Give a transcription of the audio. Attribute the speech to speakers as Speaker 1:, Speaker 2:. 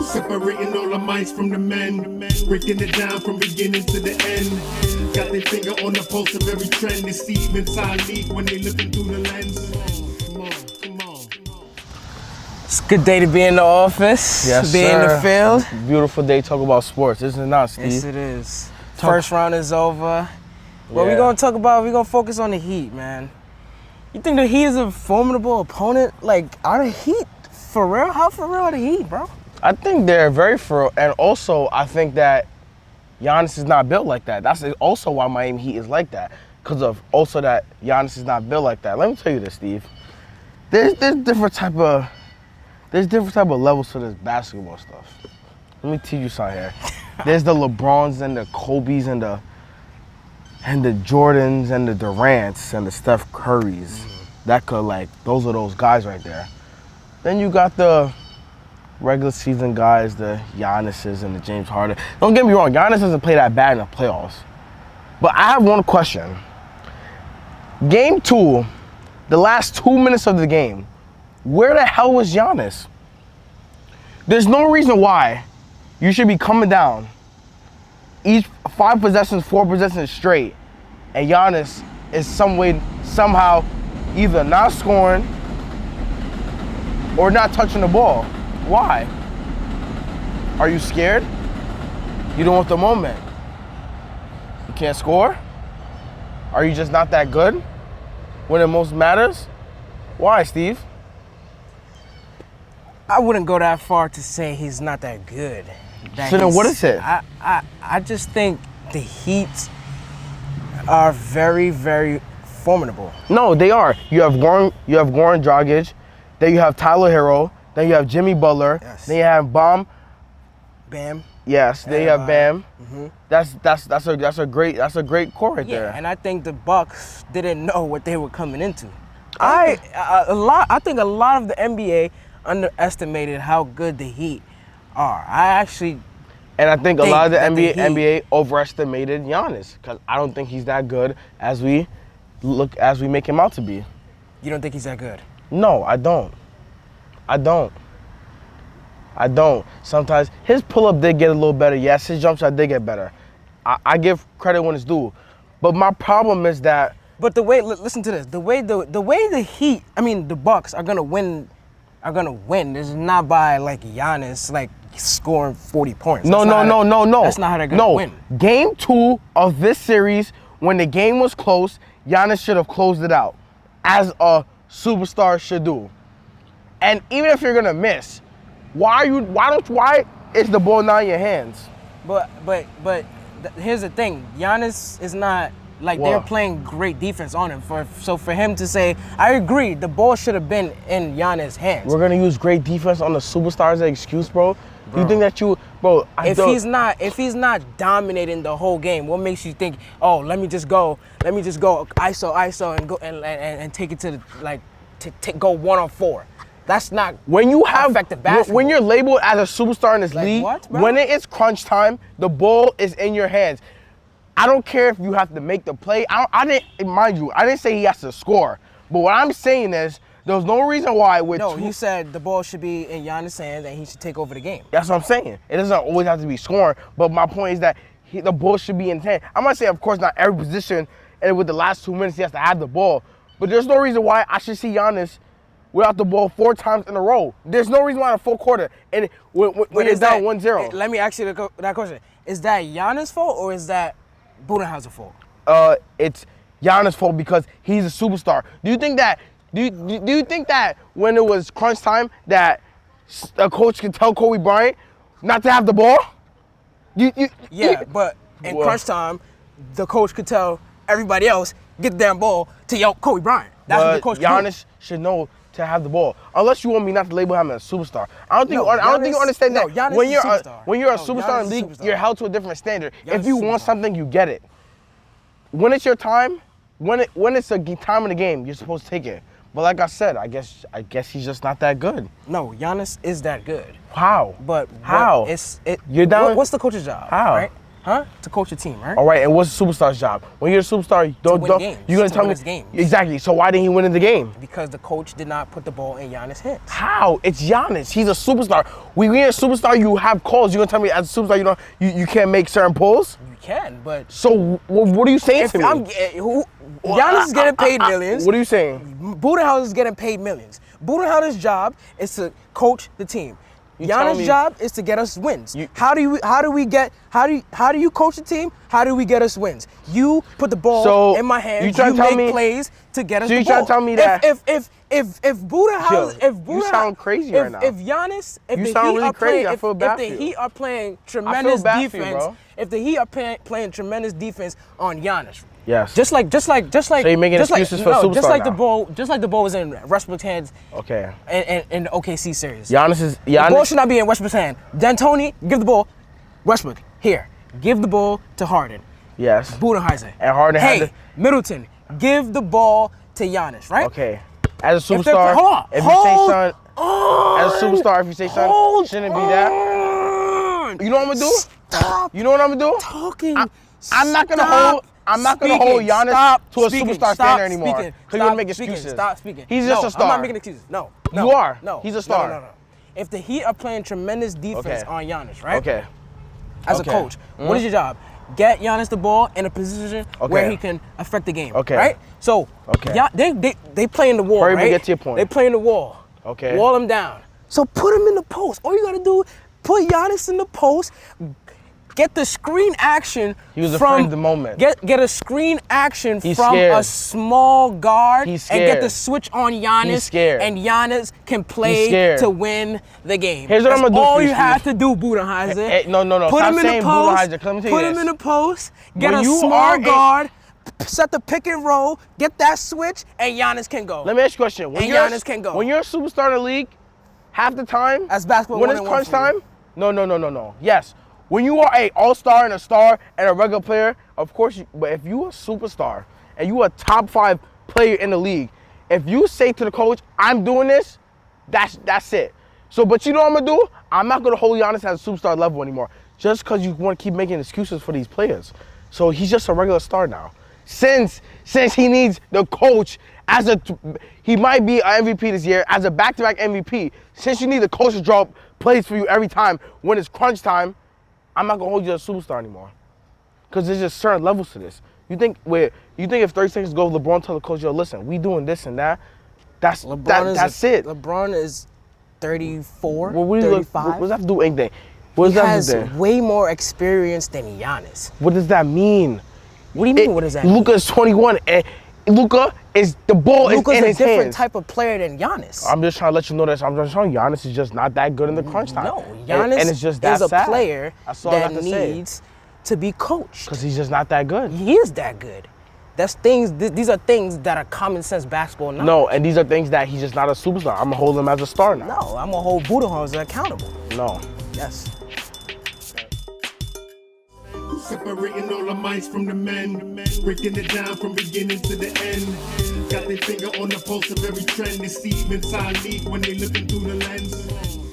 Speaker 1: Separating all the mice from the men, breaking it down from beginning to the end. Got their finger on the pulse of every trend. It's Stephen and Talik when they looking through the lens. Come on.
Speaker 2: It's a good day to be in the office,
Speaker 3: Yes,
Speaker 2: be in the field.
Speaker 3: Beautiful day to talk about sports, isn't it not, Steve?
Speaker 2: Yes, it is. First round is over. What
Speaker 3: Yeah.
Speaker 2: we gonna talk about? We gonna focus on the Heat, man. You think the Heat is a formidable opponent? Like, are the Heat for real? How for real are the Heat, bro?
Speaker 3: I think they're very for real, and also I think that Giannis is not built like that. That's also why Miami Heat is like that, because of also that Giannis is not built like that. Let me tell you this, Steve. There's different type of levels to this basketball stuff. Let me teach you something here. There's the LeBrons and the Kobe's and the Jordans and the Durants and the Steph Currys. That could, like, those are those guys right there. Then you got the regular season guys, the Giannis's and the James Harden. Don't get me wrong, Giannis doesn't play that bad in the playoffs. But I have one question. Game 2, the last 2 minutes of the game, where the hell was Giannis? There's no reason why you should be coming down each 5 possessions, 4 possessions straight, and Giannis is somehow either not scoring or not touching the ball. Why? Are you scared? You don't want the moment. You can't score? Are you just not that good when it most matters? Why, Steve?
Speaker 2: I wouldn't go that far to say he's not that good.
Speaker 3: So then what is it?
Speaker 2: I just think the Heat are very, very formidable.
Speaker 3: No, they are. You have Goran Dragic, then you have Tyler Hero, then you have Jimmy Butler,
Speaker 2: Yes.
Speaker 3: then you have Bam. Yes, then you have Bam.
Speaker 2: Mhm.
Speaker 3: That's a great core right
Speaker 2: Yeah,
Speaker 3: there.
Speaker 2: and I think the Bucks didn't know what they were coming into. I think a lot of the NBA underestimated how good the Heat are.
Speaker 3: And I think a lot of the
Speaker 2: that the
Speaker 3: NBA overestimated Giannis because I don't think he's that good as we make him out to be.
Speaker 2: You don't think he's that good?
Speaker 3: No, I don't. Sometimes his pull-up did get a little better. Yes, his jump shot did get better. I give credit when it's due. But my problem is that.
Speaker 2: But the way, listen to this. The way the Heat, the Bucks are gonna win. Is not by like Giannis like scoring 40 points.
Speaker 3: No.
Speaker 2: That's not how they're gonna win.
Speaker 3: Game 2 of this series, when the game was close, Giannis should have closed it out, as a superstar should do. And even if you're gonna miss, why is the ball not in your hands?
Speaker 2: But here's the thing. Giannis is not like
Speaker 3: What?
Speaker 2: they're playing great defense on him. So for him to say, I agree, the ball should have been in Giannis' hands.
Speaker 3: We're gonna use great defense on the superstars as an excuse, bro. You think that bro?
Speaker 2: If he's not dominating the whole game, what makes you think? Oh, let me just go ISO and go and take it to the, like go 1-on-4. That's not
Speaker 3: When you have
Speaker 2: effective basketball.
Speaker 3: when you're labeled as a superstar in this
Speaker 2: Like
Speaker 3: league,
Speaker 2: what, bro?
Speaker 3: when it is crunch time, the ball is in your hands. I don't care if you have to make the play. I didn't say he has to score. But what I'm saying is, there's no reason why
Speaker 2: you said the ball should be in Giannis' hands and he should take over the game.
Speaker 3: That's what I'm saying. It doesn't always have to be scoring, but my point is that the ball should be in his hand. I'm not saying, of course, not every position, and with the last 2 minutes he has to have the ball. But there's no reason why I should see Giannis without the ball 4 times in a row. There's no reason why in a full quarter, and when it's down 1-0.
Speaker 2: Let me ask you that question. Is that Giannis' fault or is that Budenholzer's fault?
Speaker 3: It's Giannis' fault because he's a superstar. Do you think that when it was crunch time that a coach can tell Kobe Bryant not to have the ball?
Speaker 2: But in crunch time, the coach could tell everybody else, get the damn ball to Kobe Bryant. That's what the coach
Speaker 3: Giannis should know to have the ball. Unless you want me not to label him as a superstar. I don't think you understand that.
Speaker 2: Giannis
Speaker 3: When
Speaker 2: is
Speaker 3: you're
Speaker 2: a superstar.
Speaker 3: when you're a
Speaker 2: No,
Speaker 3: superstar
Speaker 2: Giannis
Speaker 3: in
Speaker 2: is
Speaker 3: the
Speaker 2: a
Speaker 3: league,
Speaker 2: superstar.
Speaker 3: you're held to a different standard.
Speaker 2: Giannis
Speaker 3: If you
Speaker 2: is a
Speaker 3: want
Speaker 2: superstar.
Speaker 3: something, you get it. When it's your time, when it's a time in the game, you're supposed to take it. But like I said, I guess he's just not that good.
Speaker 2: No, Giannis is that good.
Speaker 3: How?
Speaker 2: But
Speaker 3: how?
Speaker 2: You're
Speaker 3: down-
Speaker 2: What's the coach's job?
Speaker 3: How?
Speaker 2: Right? Huh? To coach a team, right?
Speaker 3: All right, and what's a superstar's job? When you're a superstar,
Speaker 2: win games,
Speaker 3: you're gonna
Speaker 2: to
Speaker 3: tell
Speaker 2: win
Speaker 3: me
Speaker 2: us games.
Speaker 3: exactly. So why didn't he win in the game?
Speaker 2: Because the coach did not put the ball in Giannis' hands.
Speaker 3: How? It's Giannis. He's a superstar. When you're a superstar, you have calls. You're gonna tell me as a superstar, you can't make certain pulls?
Speaker 2: You can, but
Speaker 3: So what are you saying to me?
Speaker 2: Giannis is getting paid millions.
Speaker 3: What are you saying?
Speaker 2: Budenholzer is getting paid millions. Budenholzer's job is to coach the team.
Speaker 3: telling
Speaker 2: Giannis'
Speaker 3: me-
Speaker 2: job is to get us wins. How do you coach the team? How do we get us wins? You put the ball
Speaker 3: So,
Speaker 2: in my hands.
Speaker 3: you trying to
Speaker 2: make
Speaker 3: tell me-
Speaker 2: plays to get us
Speaker 3: So
Speaker 2: the
Speaker 3: you
Speaker 2: ball.
Speaker 3: trying to tell me that-
Speaker 2: if Budenholzer,
Speaker 3: Yo,
Speaker 2: if
Speaker 3: you sound crazy
Speaker 2: if,
Speaker 3: right now.
Speaker 2: If Giannis, if
Speaker 3: You
Speaker 2: the
Speaker 3: sound
Speaker 2: Heat
Speaker 3: really
Speaker 2: are
Speaker 3: crazy.
Speaker 2: playing,
Speaker 3: I feel bad
Speaker 2: if the
Speaker 3: for you.
Speaker 2: Heat are playing tremendous
Speaker 3: bad for you,
Speaker 2: defense,
Speaker 3: bro.
Speaker 2: if the Heat are playing tremendous defense on Giannis.
Speaker 3: Yes.
Speaker 2: Just like.
Speaker 3: So you're making excuses for a superstar
Speaker 2: just like
Speaker 3: now.
Speaker 2: the ball was in Westbrook's hands
Speaker 3: Okay.
Speaker 2: in the OKC series.
Speaker 3: Giannis.
Speaker 2: The ball should not be in Westbrook's hand. D'Antoni, give the ball. Westbrook, here. Give the ball to Harden.
Speaker 3: Yes.
Speaker 2: Budenholzer.
Speaker 3: And Harden had
Speaker 2: Hey,
Speaker 3: to-
Speaker 2: Middleton, give the ball to Giannis, right?
Speaker 3: Okay. As a
Speaker 2: If they're-
Speaker 3: superstar,
Speaker 2: hold on,
Speaker 3: if you say
Speaker 2: hold
Speaker 3: something, as a superstar, if you say something, shouldn't it be that? You know what I'm gonna do?
Speaker 2: Stop
Speaker 3: You know what I'm gonna do?
Speaker 2: talking.
Speaker 3: I'm not gonna
Speaker 2: Stop
Speaker 3: hold. I'm not gonna
Speaker 2: speaking.
Speaker 3: hold Giannis
Speaker 2: Stop
Speaker 3: to a
Speaker 2: speaking.
Speaker 3: superstar
Speaker 2: Stop
Speaker 3: standard anymore.
Speaker 2: speaking.
Speaker 3: Because you're
Speaker 2: Stop
Speaker 3: gonna make
Speaker 2: speaking.
Speaker 3: excuses.
Speaker 2: Stop speaking.
Speaker 3: He's just
Speaker 2: No,
Speaker 3: a star.
Speaker 2: I'm not making excuses. No.
Speaker 3: You are.
Speaker 2: No.
Speaker 3: He's a star.
Speaker 2: No. If the Heat are playing tremendous defense
Speaker 3: Okay.
Speaker 2: on Giannis, right?
Speaker 3: Okay.
Speaker 2: As
Speaker 3: Okay.
Speaker 2: a coach, what is your job? Get Giannis the ball in a position where
Speaker 3: Okay.
Speaker 2: he can affect the game.
Speaker 3: Okay.
Speaker 2: Right? So,
Speaker 3: Okay.
Speaker 2: yeah, they playing the wall,
Speaker 3: Hurry up and
Speaker 2: right?
Speaker 3: get to your point.
Speaker 2: They playing the wall.
Speaker 3: Okay.
Speaker 2: Wall him down. So put him in the post. All you gotta do, put Giannis in the post. Get the screen action.
Speaker 3: He was
Speaker 2: from
Speaker 3: afraid of the moment.
Speaker 2: Get a screen action
Speaker 3: He's
Speaker 2: from
Speaker 3: scared.
Speaker 2: a small guard
Speaker 3: He's
Speaker 2: and get
Speaker 3: scared.
Speaker 2: the switch on Giannis.
Speaker 3: He's scared.
Speaker 2: And Giannis can
Speaker 3: He's
Speaker 2: play
Speaker 3: scared.
Speaker 2: to win the game.
Speaker 3: Here's what I'm
Speaker 2: That's
Speaker 3: gonna do
Speaker 2: all
Speaker 3: for you,
Speaker 2: you have
Speaker 3: Steve.
Speaker 2: to do, Budenholzer.
Speaker 3: No.
Speaker 2: Put
Speaker 3: Stop
Speaker 2: him in
Speaker 3: saying
Speaker 2: the post.
Speaker 3: Budenholzer. Let me tell you
Speaker 2: Put him
Speaker 3: this.
Speaker 2: in the post. Get
Speaker 3: When
Speaker 2: a
Speaker 3: you are
Speaker 2: small
Speaker 3: a-
Speaker 2: guard. Set the pick and roll. Get that switch, and Giannis can go.
Speaker 3: Let me ask you a question. When
Speaker 2: And
Speaker 3: you're
Speaker 2: Giannis can go.
Speaker 3: When you're a superstar in the league, half the time,
Speaker 2: That's basketball
Speaker 3: when it's
Speaker 2: 101
Speaker 3: crunch
Speaker 2: for me.
Speaker 3: time, no. Yes. When you are a all-star and a star and a regular player, of course, but if you a superstar and you a top 5 player in the league, if you say to the coach, I'm doing this, that's it. So, but you know what I'm gonna do? I'm not gonna hold Giannis at a superstar level anymore, just because you want to keep making excuses for these players. So he's just a regular star now. Since he needs the coach he might be an MVP this year as a back-to-back MVP. Since you need the coach to draw plays for you every time when it's crunch time, I'm not gonna hold you as a superstar anymore. Because there's just certain levels to this. You think if 30 seconds go, LeBron tell the coach, yo, listen, we doing this and that. That's it.
Speaker 2: LeBron is 34,
Speaker 3: Well, what
Speaker 2: 35.
Speaker 3: does that have to do with anything? What does
Speaker 2: He
Speaker 3: that
Speaker 2: has
Speaker 3: do with anything?
Speaker 2: way more experience than Giannis.
Speaker 3: What does that mean?
Speaker 2: What do you mean? What does that mean?
Speaker 3: Luka is 21 and Luka is the ball
Speaker 2: Luka's
Speaker 3: is in
Speaker 2: a
Speaker 3: his
Speaker 2: different
Speaker 3: hands.
Speaker 2: type of player than Giannis.
Speaker 3: I'm just trying to let you know that. I'm just showing Giannis is just not that good in the crunch time.
Speaker 2: No, Giannis
Speaker 3: and it's just that
Speaker 2: is a
Speaker 3: sad.
Speaker 2: player
Speaker 3: That's all I
Speaker 2: that
Speaker 3: got to say.
Speaker 2: needs to be coached.
Speaker 3: Because he's just not that good.
Speaker 2: He is that good. That's things. These are things that are common sense basketball knowledge.
Speaker 3: No, and these are things that he's just not a superstar. I'm gonna hold him as a star now.
Speaker 2: No, I'm gonna hold Budenholzer accountable.
Speaker 3: No.
Speaker 2: Yes.
Speaker 1: Separating all the mice from the men, breaking it down from beginning to the end. Got their finger on the pulse of every trend. It's Stephen and Talik when they looking through the lens.